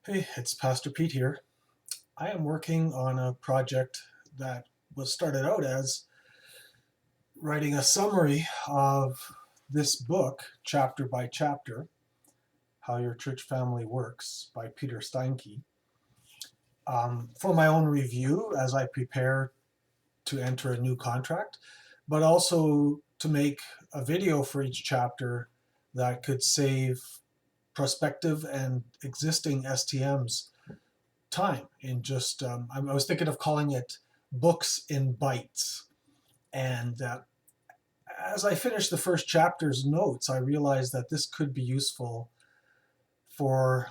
Hey, it's Pastor Pete here. I am working on a project that was started out as writing a summary of this book, chapter by chapter, How Your Church Family Works by Peter Steinke, for my own review as I prepare to enter a new contract, but also to make a video for each chapter that could save prospective and existing STMs time in just I was thinking of calling it books in bites. And as I finished the first chapter's notes, I realized that this could be useful for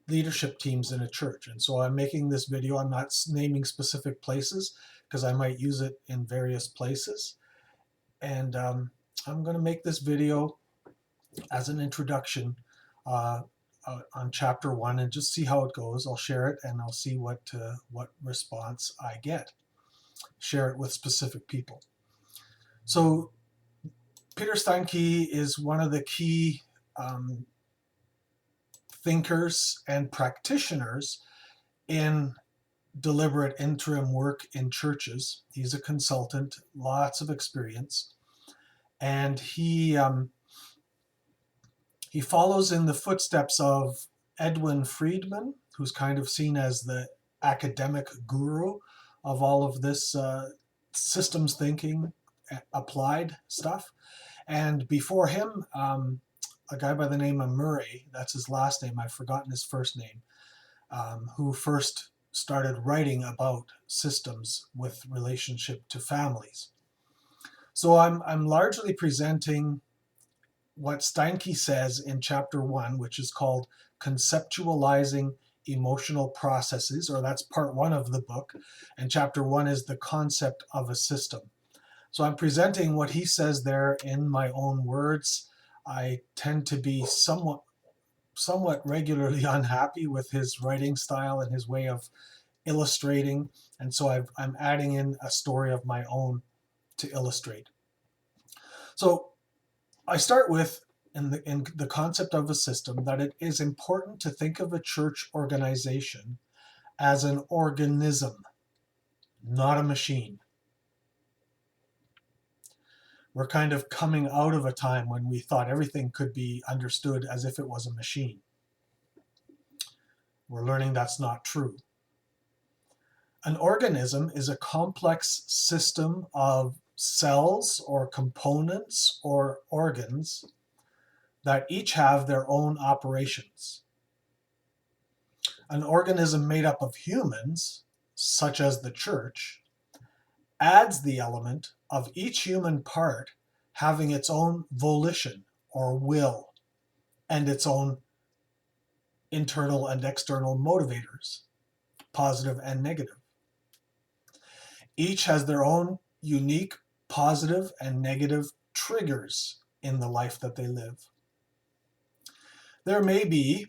leadership teams in a church. And so I'm making this video. I'm not naming specific places because I might use it in various places. And I'm going to make this video as an introduction uh, on chapter one and just see how it goes. I'll share it and I'll see what response I get. Share it with specific people. So Peter Steinke is one of the key thinkers and practitioners in deliberate interim work in churches. He's a consultant, lots of experience, and he follows in the footsteps of Edwin Friedman, who's kind of seen as the academic guru of all of this systems thinking, applied stuff. And before him, a guy by the name of Murray, that's his last name, I've forgotten his first name, who first started writing about systems with relationship to families. So I'm largely presenting what Steinke says in chapter one, which is called Conceptualizing Emotional Processes, or that's part one of the book. And chapter one is the concept of a system. So I'm presenting what he says there in my own words. I tend to be somewhat regularly unhappy with his writing style and his way of illustrating. And so I'm adding in a story of my own to illustrate. So I start with, in the concept of a system, that it is important to think of a church organization as an organism, not a machine. We're kind of coming out of a time when we thought everything could be understood as if it was a machine. We're learning that's not true. An organism is a complex system of cells or components or organs that each have their own operations. An organism made up of humans, such as the church, adds the element of each human part having its own volition or will and its own internal and external motivators, positive and negative. Each has their own unique positive and negative triggers in the life that they live. There may be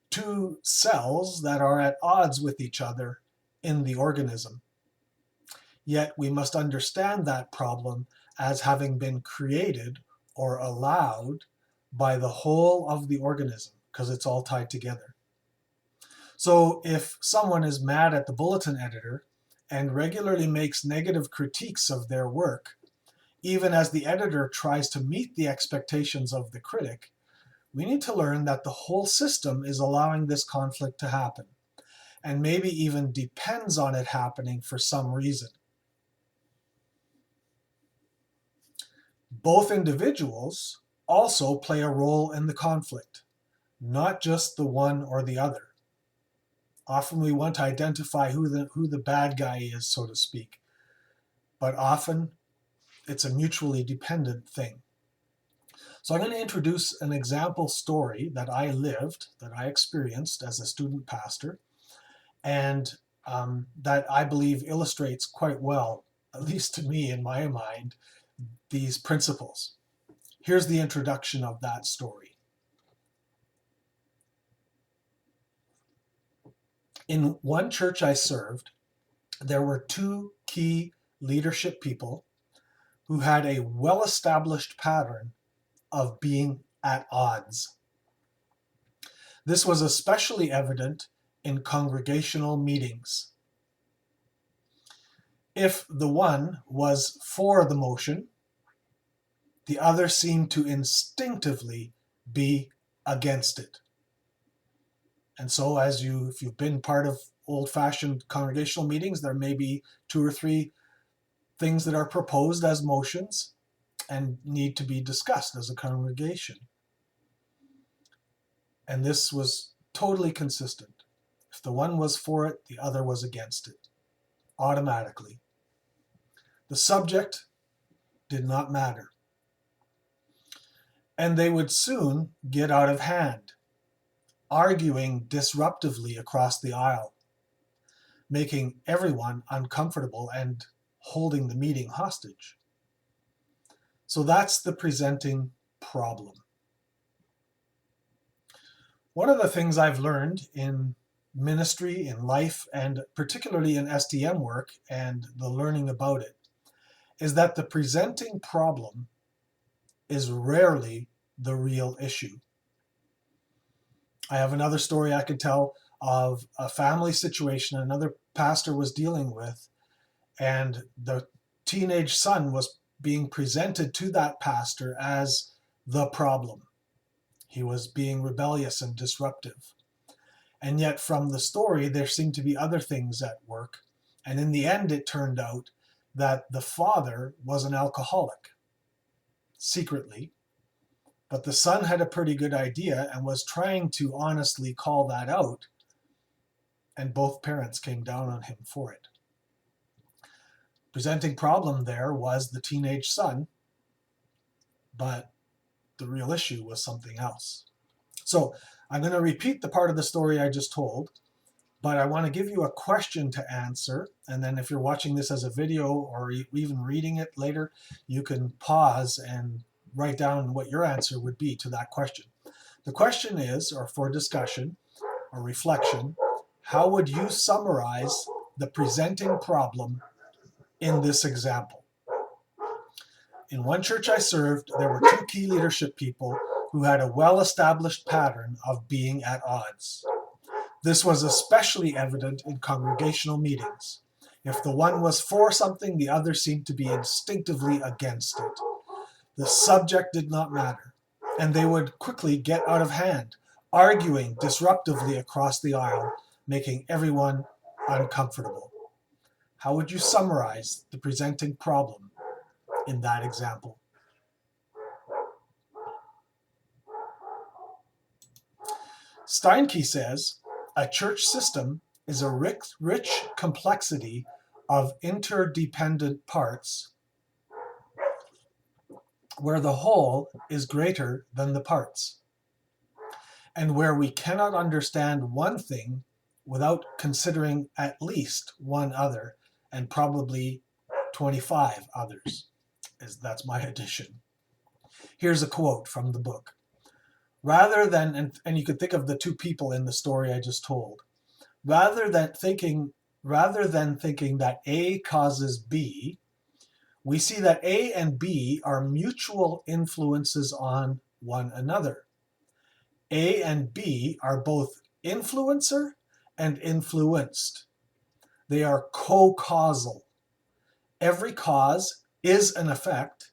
two cells that are at odds with each other in the organism. Yet we must understand that problem as having been created or allowed by the whole of the organism, because it's all tied together. So if someone is mad at the bulletin editor and regularly makes negative critiques of their work, even as the editor tries to meet the expectations of the critic, we need to learn that the whole system is allowing this conflict to happen, and maybe even depends on it happening for some reason. Both individuals also play a role in the conflict, not just the one or the other. Often we want to identify who the bad guy is, so to speak, but often it's a mutually dependent thing. So I'm going to introduce an example story that I lived, that I experienced as a student pastor, and that I believe illustrates quite well, at least to me in my mind, these principles. Here's the introduction of that story. In one church I served, there were two key leadership people who had a well-established pattern of being at odds. This was especially evident in congregational meetings. If the one was for the motion, the other seemed to instinctively be against it. And so if you've been part of old-fashioned congregational meetings, there may be 2 or 3 things that are proposed as motions and need to be discussed as a congregation. And this was totally consistent. If the one was for it, the other was against it, automatically. The subject did not matter. And they would soon get out of hand, arguing disruptively across the aisle, making everyone uncomfortable and holding the meeting hostage. So that's the presenting problem. One of the things I've learned in ministry, in life, and particularly in STM work and the learning about it, is that the presenting problem is rarely the real issue. I have another story I could tell of a family situation another pastor was dealing with, and the teenage son was being presented to that pastor as the problem. He was being rebellious and disruptive. And yet from the story, there seemed to be other things at work. And in the end, it turned out that the father was an alcoholic, secretly. But the son had a pretty good idea and was trying to honestly call that out. And both parents came down on him for it. Presenting problem there was the teenage son, but the real issue was something else. So I'm going to repeat the part of the story I just told, but I want to give you a question to answer. And then if you're watching this as a video or even reading it later, you can pause and write down what your answer would be to that question. The question is, or for discussion or reflection, how would you summarize the presenting problem in this example? In one church I served, there were 2 key leadership people who had a well-established pattern of being at odds. This was especially evident in congregational meetings. If the one was for something, the other seemed to be instinctively against it. The subject did not matter, and they would quickly get out of hand, arguing disruptively across the aisle, making everyone uncomfortable. How would you summarize the presenting problem in that example? Steinke says, a church system is a rich complexity of interdependent parts where the whole is greater than the parts, and where we cannot understand one thing without considering at least one other, and probably 25 others. That's my addition. Here's a quote from the book. Rather than, and you could think of the 2 people in the story I just told, rather than thinking that A causes B, we see that A and B are mutual influences on one another. A and B are both influencer and influenced. They are co-causal. Every cause is an effect,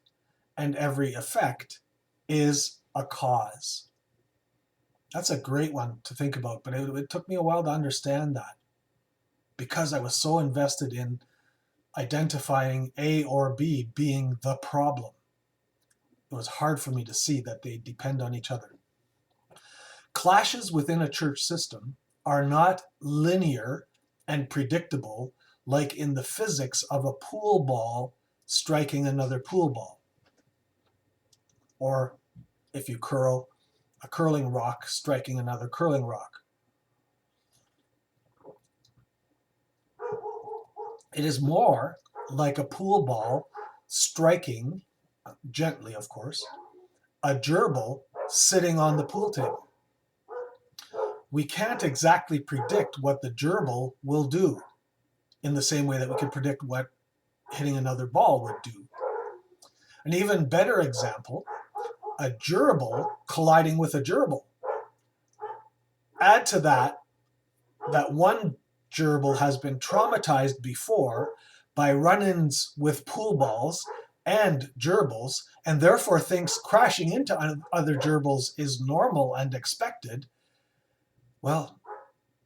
and every effect is a cause. That's a great one to think about, but it took me a while to understand that because I was so invested in identifying A or B being the problem. It was hard for me to see that they depend on each other. Clashes within a church system are not linear and predictable like in the physics of a pool ball striking another pool ball. Or if you curl, a curling rock striking another curling rock. It is more like a pool ball striking, gently of course, a gerbil sitting on the pool table. We can't exactly predict what the gerbil will do in the same way that we can predict what hitting another ball would do. An even better example, a gerbil colliding with a gerbil. add to that one gerbil has been traumatized before by run-ins with pool balls and gerbils, and therefore thinks crashing into other gerbils is normal and expected, well,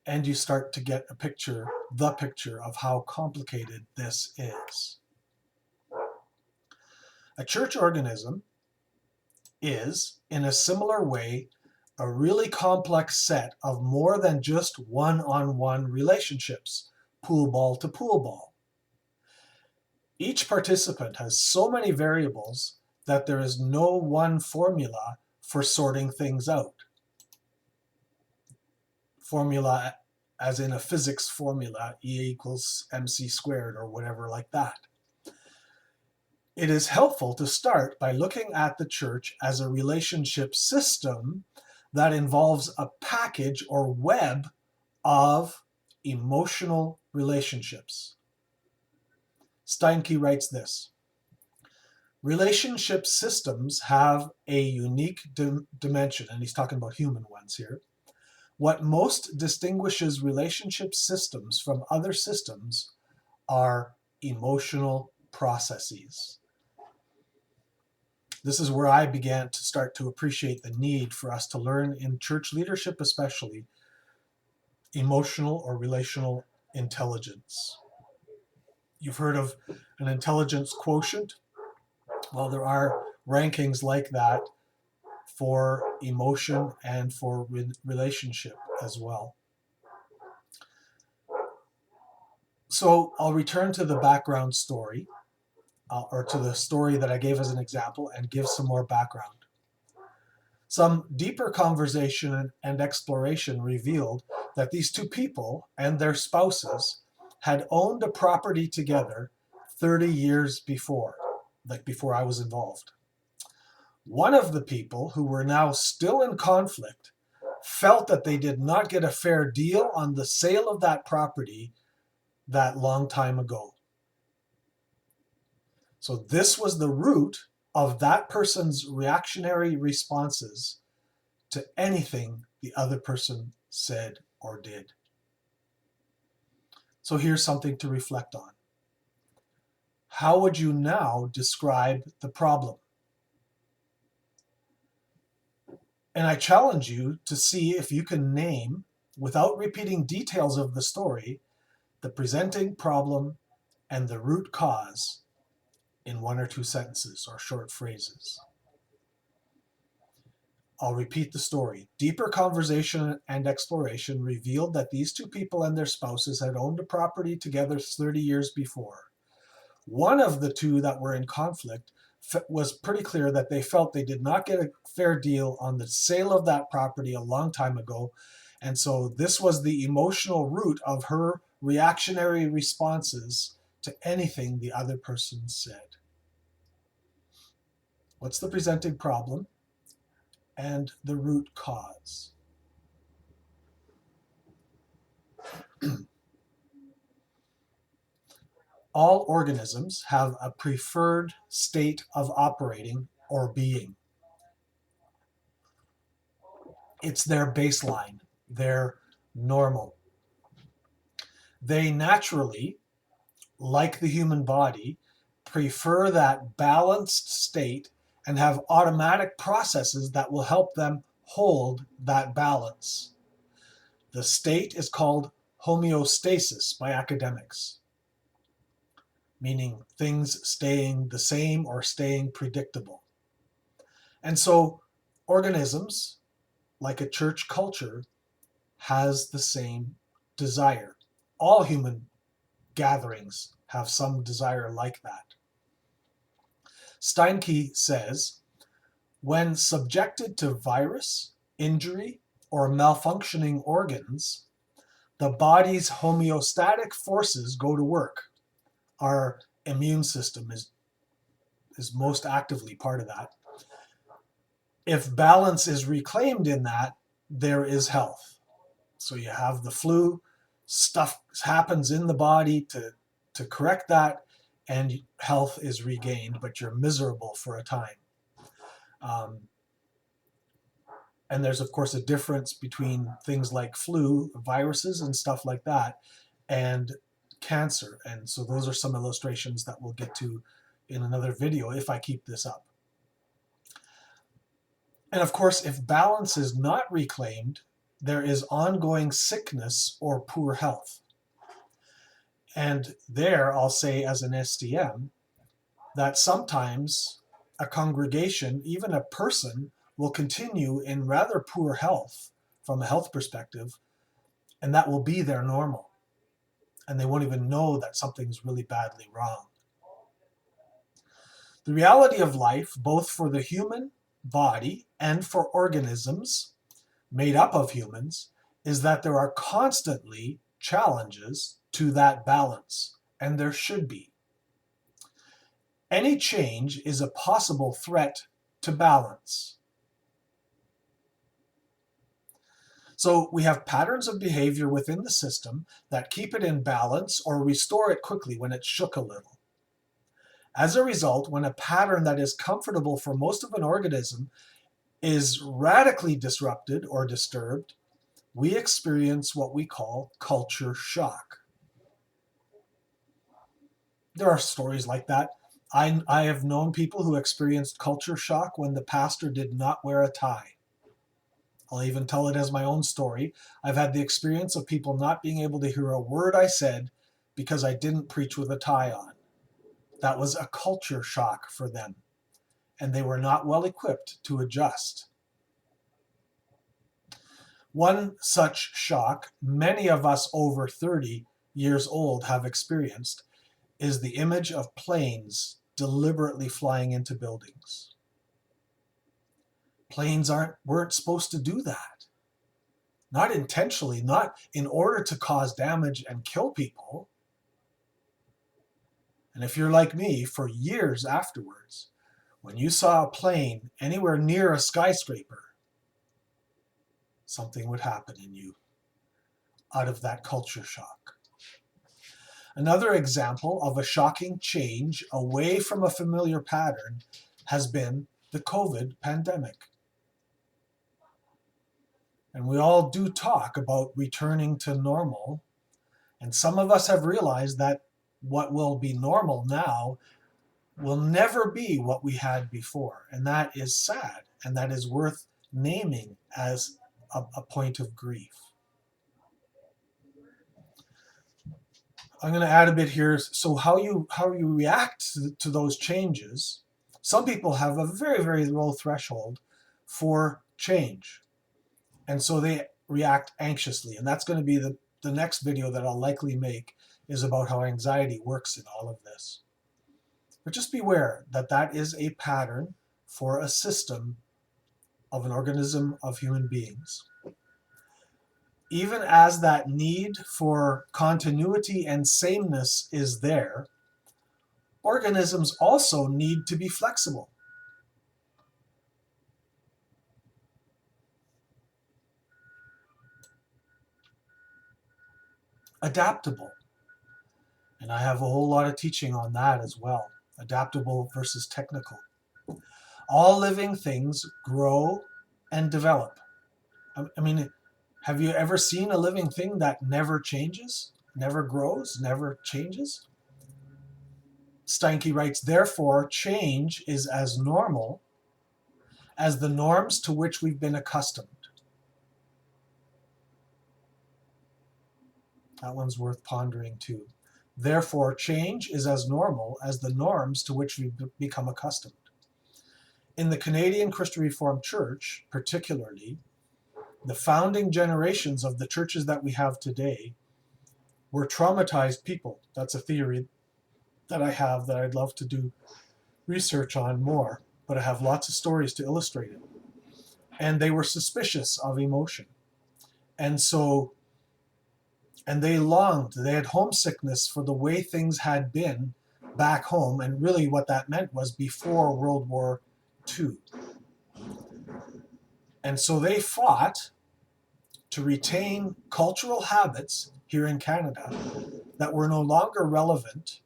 and you start to get the picture of how complicated this is. A church organism is, in a similar way, a really complex set of more than just one-on-one relationships, pool ball to pool ball. Each participant has so many variables that there is no one formula for sorting things out. Formula as in a physics formula, E equals mc squared or whatever like that. It is helpful to start by looking at the church as a relationship system that involves a package or web of emotional relationships. Steinke writes this: relationship systems have a unique dimension, and he's talking about human ones here. What most distinguishes relationship systems from other systems are emotional processes. This is where I began to start to appreciate the need for us to learn, in church leadership especially, emotional or relational intelligence. You've heard of an intelligence quotient. Well, there are rankings like that for emotion and for relationship as well. So I'll return to the background story, or to the story that I gave as an example, and give some more background. Some deeper conversation and exploration revealed that these two people and their spouses had owned a property together 30 years before, like before I was involved. One of the people, who were now still in conflict, felt that they did not get a fair deal on the sale of that property that long time ago. So this was the root of that person's reactionary responses to anything the other person said or did. So here's something to reflect on. How would you now describe the problem? And I challenge you to see if you can name, without repeating details of the story, the presenting problem and the root cause in one or two sentences or short phrases. I'll repeat the story. Deeper conversation and exploration revealed that these two people and their spouses had owned a property together 30 years before. One of the two that were in conflict was pretty clear that they felt they did not get a fair deal on the sale of that property a long time ago. And so this was the emotional root of her reactionary responses to anything the other person said. What's the presenting problem and the root cause? All organisms have a preferred state of operating or being. It's their baseline, their normal. They naturally, like the human body, prefer that balanced state and have automatic processes that will help them hold that balance. The state is called homeostasis by academics, meaning things staying the same or staying predictable. And so organisms, like a church culture, has the same desire. All human gatherings have some desire like that. Steinke says, when subjected to virus, injury, or malfunctioning organs, the body's homeostatic forces go to work. Our immune system is most actively part of that. If balance is reclaimed in that, there is health. So you have the flu, stuff happens in the body to correct that, and health is regained, but you're miserable for a time. And there's, of course, a difference between things like flu, viruses, and stuff like that, and cancer. And so those are some illustrations that we'll get to in another video if I keep this up. And of course, if balance is not reclaimed, there is ongoing sickness or poor health. And there, I'll say as an STM, that sometimes a congregation, even a person, will continue in rather poor health from a health perspective, and that will be their normal. And they won't even know that something's really badly wrong. The reality of life, both for the human body and for organisms made up of humans, is that there are constantly challenges to that balance, and there should be. Any change is a possible threat to balance. So we have patterns of behavior within the system that keep it in balance or restore it quickly when it's shook a little. As a result, when a pattern that is comfortable for most of an organism is radically disrupted or disturbed, we experience what we call culture shock. There are stories like that. I have known people who experienced culture shock when the pastor did not wear a tie. I'll even tell it as my own story. I've had the experience of people not being able to hear a word I said because I didn't preach with a tie on. That was a culture shock for them, and they were not well equipped to adjust. One such shock many of us over 30 years old have experienced is the image of planes deliberately flying into buildings. Planes weren't supposed to do that. Not intentionally, not in order to cause damage and kill people. And if you're like me, for years afterwards, when you saw a plane anywhere near a skyscraper, something would happen in you out of that culture shock. Another example of a shocking change away from a familiar pattern has been the COVID pandemic. And we all do talk about returning to normal. And some of us have realized that what will be normal now will never be what we had before. And that is sad. And that is worth naming as a point of grief. I'm going to add a bit here. So how you react to those changes. Some people have a very, very low threshold for change. And so they react anxiously. And that's going to be the next video that I'll likely make, is about how anxiety works in all of this. But just beware that that is a pattern for a system of an organism of human beings. Even as that need for continuity and sameness is there, organisms also need to be flexible. Adaptable. And I have a whole lot of teaching on that as well. Adaptable versus technical. All living things grow and develop. I mean, have you ever seen a living thing that never changes, never grows, never changes? Steinke writes, therefore, change is as normal as the norms to which we've been accustomed. That one's worth pondering too. Therefore, change is as normal as the norms to which we've become accustomed. In the Canadian Christian Reformed Church, particularly, the founding generations of the churches that we have today were traumatized people. That's a theory that I have that I'd love to do research on more, but I have lots of stories to illustrate it. And they were suspicious of emotion. And they longed, they had homesickness for the way things had been back home, and really what that meant was before World War II. And so they fought to retain cultural habits here in Canada that were no longer relevant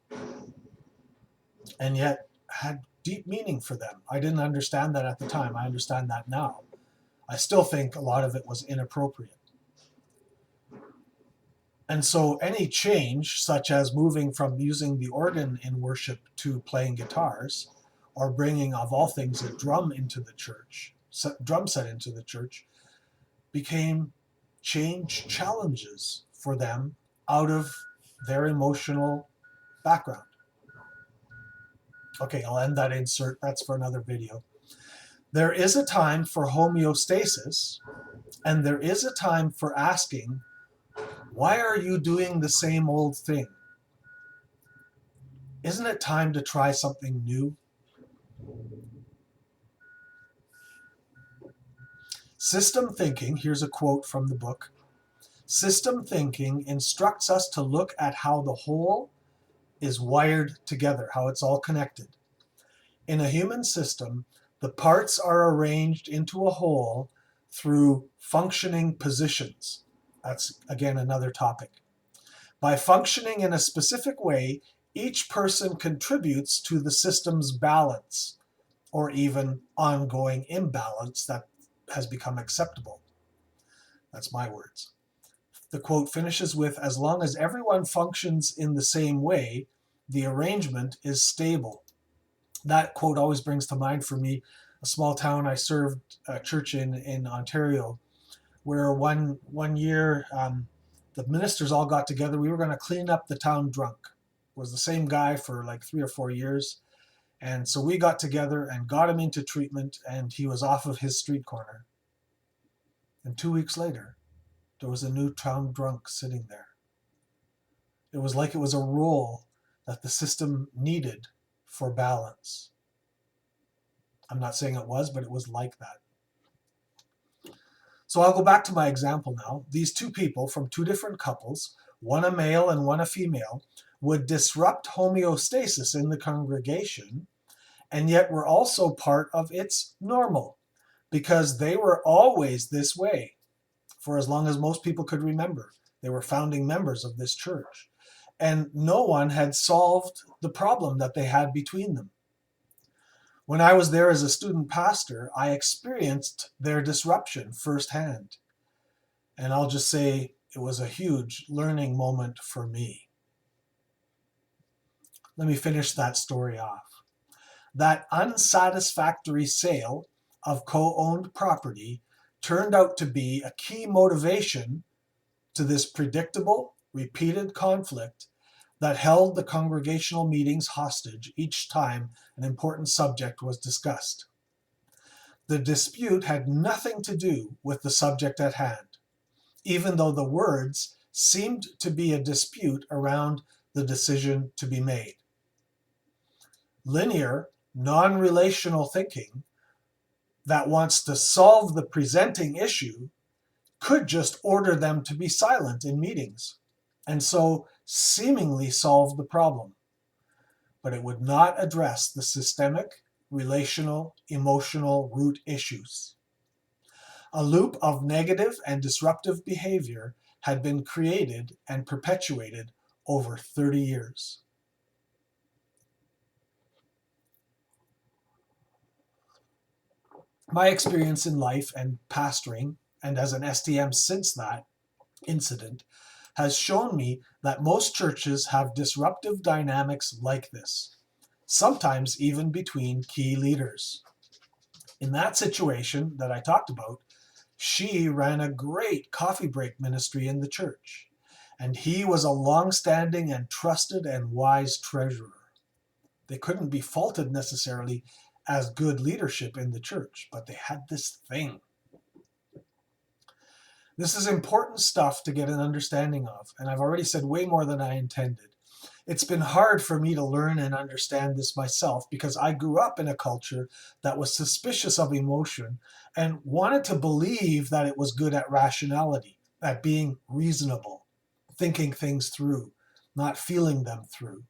and yet had deep meaning for them. I didn't understand that at the time. I understand that now. I still think a lot of it was inappropriate. And so any change, such as moving from using the organ in worship to playing guitars, or bringing, of all things, a drum into the church, drum set into the church, became change challenges for them out of their emotional background. Okay, I'll end that insert. That's for another video. There is a time for homeostasis, and there is a time for asking, why are you doing the same old thing? Isn't it time to try something new? System thinking, here's a quote from the book. System thinking instructs us to look at how the whole is wired together, how it's all connected. In a human system, the parts are arranged into a whole through functioning positions. That's, again, another topic. By functioning in a specific way, each person contributes to the system's balance, or even ongoing imbalance that has become acceptable. That's my words. The quote finishes with, as long as everyone functions in the same way, the arrangement is stable. That quote always brings to mind for me a small town I served a church in Ontario, where one year the ministers all got together. We were going to clean up the town drunk. It was the same guy for like 3 or 4 years. And so we got together and got him into treatment, and he was off of his street corner. And 2 weeks later, there was a new town drunk sitting there. It was like it was a role that the system needed for balance. I'm not saying it was, but it was like that. So I'll go back to my example now. These two people from two different couples, one a male and one a female, would disrupt homeostasis in the congregation, and yet were also part of its normal, because they were always this way for as long as most people could remember. They were founding members of this church, and no one had solved the problem that they had between them. When I was there as a student pastor, I experienced their disruption firsthand. And I'll just say it was a huge learning moment for me. Let me finish that story off. That unsatisfactory sale of co-owned property turned out to be a key motivation to this predictable, repeated conflict that held the congregational meetings hostage each time an important subject was discussed. The dispute had nothing to do with the subject at hand, even though the words seemed to be a dispute around the decision to be made. Linear, non-relational thinking that wants to solve the presenting issue could just order them to be silent in meetings, and so seemingly solve the problem. But it would not address the systemic, relational, emotional root issues. A loop of negative and disruptive behavior had been created and perpetuated over 30 years. My experience in life and pastoring, and as an STM since that incident, has shown me that most churches have disruptive dynamics like this, sometimes even between key leaders. In that situation that I talked about, she ran a great coffee break ministry in the church, and he was a long-standing and trusted and wise treasurer. They couldn't be faulted necessarily as good leadership in the church, but they had this thing. This is important stuff to get an understanding of, and I've already said way more than I intended. It's been hard for me to learn and understand this myself because I grew up in a culture that was suspicious of emotion and wanted to believe that it was good at rationality, at being reasonable, thinking things through, not feeling them through.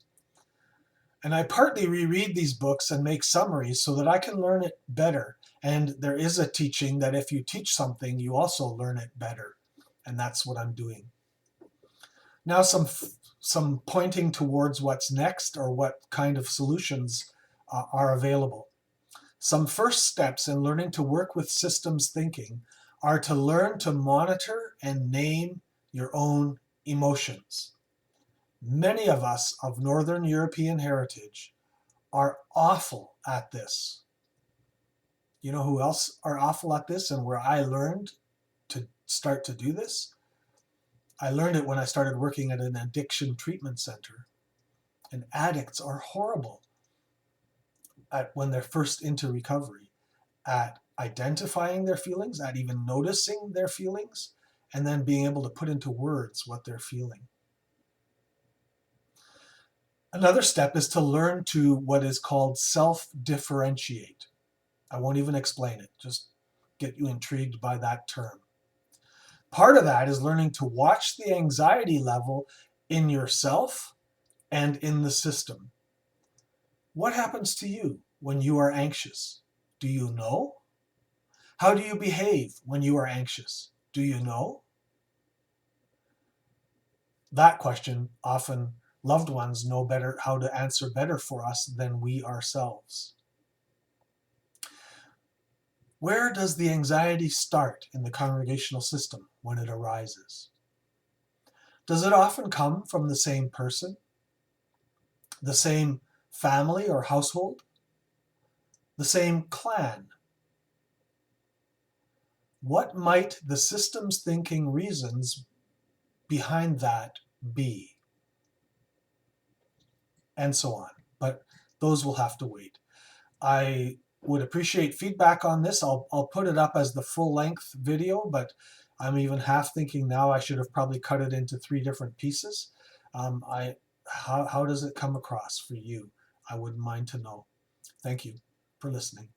And I partly reread these books and make summaries so that I can learn it better. And there is a teaching that if you teach something, you also learn it better. And that's what I'm doing. Now some pointing towards what's next or what kind of solutions are available. Some first steps in learning to work with systems thinking are to learn to monitor and name your own emotions. Many of us of Northern European heritage are awful at this. You know who else are awful at this and where I learned to start to do this? I learned it when I started working at an addiction treatment center. And addicts are horrible at when they're first into recovery, at identifying their feelings, at even noticing their feelings, and then being able to put into words what they're feeling. Another step is to learn to what is called self-differentiate. I won't even explain it, just get you intrigued by that term. Part of that is learning to watch the anxiety level in yourself and in the system. What happens to you when you are anxious? Do you know? How do you behave when you are anxious? Do you know? That question, often loved ones know better how to answer better for us than we ourselves. Where does the anxiety start in the congregational system when it arises? Does it often come from the same person, the same family or household, the same clan? What might the systems thinking reasons behind that be? And so on. But those will have to wait. I would appreciate feedback on this. I'll put it up as the full length video, but I'm even half thinking now I should have probably cut it into 3 different pieces. How does it come across for you? I wouldn't mind to know. Thank you for listening.